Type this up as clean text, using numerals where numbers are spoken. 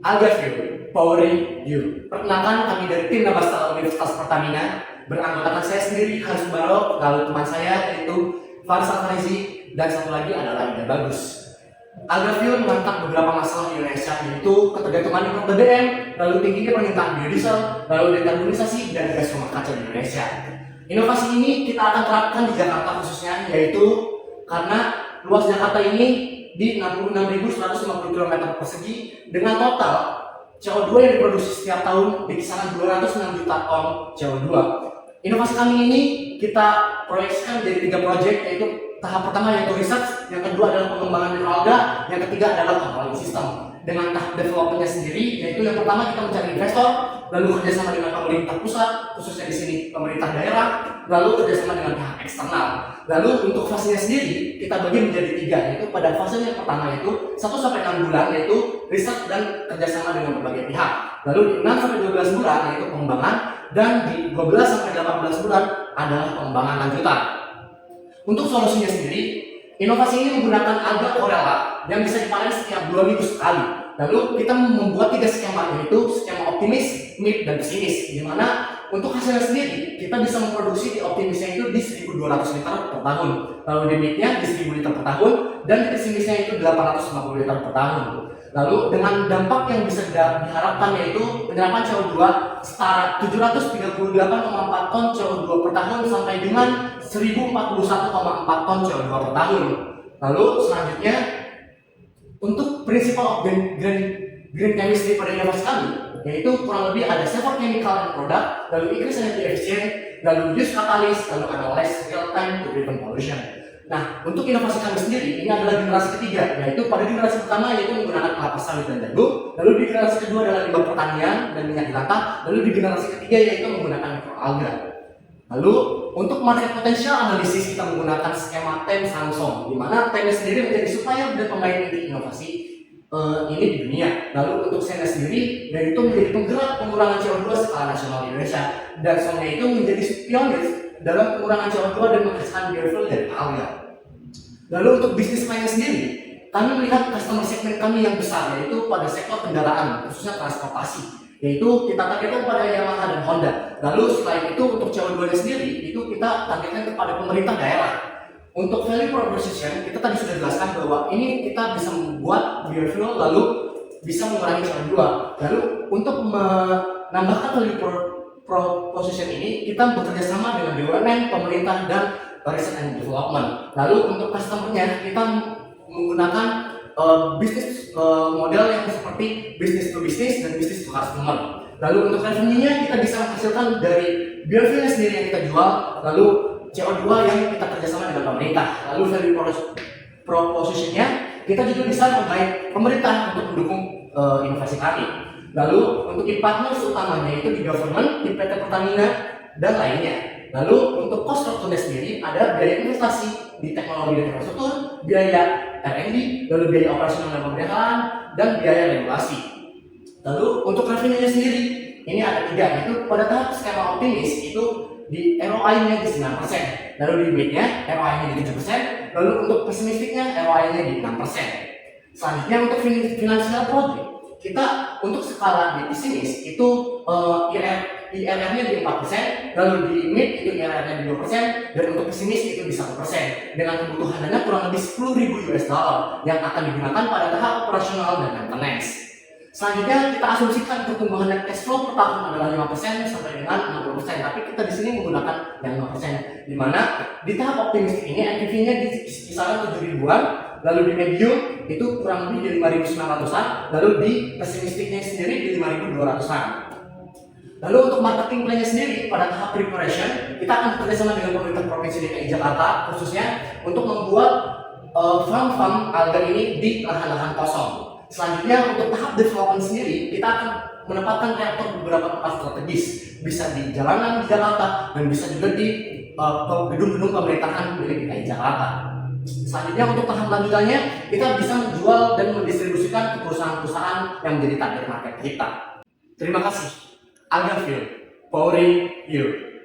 Algaview, powering you. Perkenalkan, kami dari tim Nabastal Universitas Pertamina, beranggotakan saya sendiri, Hans Barok, lalu teman saya yaitu Faris Alfarizi, dan satu lagi adalah Ida Bagus. Algaview mengangkat beberapa masalah di Indonesia, yaitu ketergantungan impor BBM, lalu tingginya permintaan biodiesel, lalu dekarbonisasi, dan gas rumah kaca di Indonesia. Inovasi ini kita akan terapkan di Jakarta khususnya, yaitu karena luas Jakarta ini di 66.150 km persegi dengan total CO2 yang diproduksi setiap tahun di kisaran 206 juta ton CO2. Inovasi kami ini kita proyeksikan menjadi 3 proyek, yaitu tahap pertama yaitu research, yang kedua adalah pengembangan mikroalga, yang ketiga adalah controlling system. Dengan tahap developmentnya sendiri, yaitu yang pertama kita mencari investor, lalu kerjasama dengan pemerintah pusat, khususnya di sini pemerintah daerah, lalu kerjasama dengan pihak eksternal. Lalu untuk fasenya sendiri kita bagi menjadi 3, yaitu pada fase yang pertama yaitu 1-6 bulan yaitu riset dan kerjasama dengan berbagai pihak. Lalu di 6-12 bulan yaitu pengembangan, dan di 12-18 bulan adalah pengembangan lanjutan. Untuk solusinya sendiri, inovasi ini menggunakan alga chlorella yang bisa dipanen setiap 2 minggu sekali. Lalu kita membuat 3 skema, yaitu skema optimis, mid, dan pesimis, di mana untuk hasilnya sendiri kita bisa memproduksi di optimisnya itu di 1.200 liter per tahun, lalu di midnya di 1.000 liter per tahun, dan di pesimisnya itu 850 liter per tahun. Lalu dengan dampak yang bisa diharapkan yaitu penyerapan CO2 setara 738,4 ton CO2 per tahun sampai dengan 1041,4 ton CO2 per tahun. Lalu selanjutnya untuk principle of green chemistry pada inovasi kami, yaitu kurang lebih ada 7 chemical and product, lalu increase energy efficient, lalu use catalyst, lalu ada less real time to prevent pollution. Nah, untuk inovasi kami sendiri, ini adalah generasi ketiga, yaitu pada generasi pertama yaitu menggunakan kelapa sawit dan jagung, lalu di generasi kedua adalah limbah pertanian dan minyak jelantah, lalu di generasi ketiga yaitu menggunakan mikroalga. Lalu untuk market potential analisis kita menggunakan skema TEM Samsung, di mana TEM sendiri menjadi supplier dan pemain inti inovasi ini di dunia. Lalu untuk Sena sendiri, dan itu menjadi penggerak pengurangan CO2 skala nasional di Indonesia, dan Sona itu menjadi pionir dalam pengurangan CO2 dan menghasilkan biofuel dari alga. Lalu untuk bisnis lainnya sendiri, kami melihat customer segment kami yang besar, yaitu pada sektor kendaraan, khususnya transportasi, yaitu kita targetkan pada Yamaha dan Honda. Lalu selain itu untuk CO2 sendiri, itu kita targetkan kepada pemerintah daerah. Untuk value proposition, kita tadi sudah jelaskan bahwa ini kita bisa membuat biofuel lalu bisa mengurangi CO2. Lalu untuk menambahkan value proposition ini, kita bekerja sama dengan BUMN, pemerintah, dan research and development. Lalu untuk customer-nya, kita menggunakan bisnis model yang seperti business to business dan business to customer. Lalu untuk revenue-nya kita bisa menghasilkan dari biofuel sendiri yang kita jual, lalu CO2 yang kita kerjasama dengan pemerintah. Lalu value proposition-nya kita juga bisa menggait pemerintah untuk mendukung inovasi kami. Lalu untuk partners utamanya itu di government, di PT Pertamina, dan lainnya. Lalu untuk cost structure-nya sendiri ada biaya investasi di teknologi dan infrastruktur, biaya R&D, lalu biaya operasional dan pemeliharaan, dan biaya regulasi. Lalu untuk revenue-nya sendiri, ini ada 3, yaitu pada tahap skema optimis itu di ROI-nya di 9%, lalu di mid-nya ROI-nya di 7%, lalu untuk pesimistiknya ROI-nya di 6%. Selanjutnya untuk financial project, kita untuk skala di pesimis itu IRR-nya di 4%, lalu di mid itu IRR-nya di 2%, dan untuk pesimis itu di 1%, dengan kebutuhan dana kurang lebih $10.000 yang akan digunakan pada tahap operasional dan maintenance. Selanjutnya kita asumsikan pertumbuhan net cash flow per tahun adalah 5% sampai dengan 60%, tapi kita di sini menggunakan yang 5%, di mana di tahap optimis ini NPV-nya di kisaran 7.000-an, lalu di medium itu kurang lebih di 5.900-an, lalu di pesimistiknya sendiri di 5.200-an. Lalu untuk marketing plan-nya sendiri pada tahap preparation, kita akan bekerjasama dengan pemerintah Provinsi DKI Jakarta khususnya untuk membuat farm alga ini di lahan-lahan kosong. Selanjutnya untuk tahap development sendiri, kita akan menempatkan reaktor beberapa tempat strategis, bisa di jalanan di Jakarta dan bisa juga di gedung-gedung pemerintahan milik DKI Jakarta. Selanjutnya untuk tahap lanjutannya, kita bisa menjual dan mendistribusikan ke perusahaan-perusahaan yang menjadi target market kita. Terima kasih. Algaview, powering you.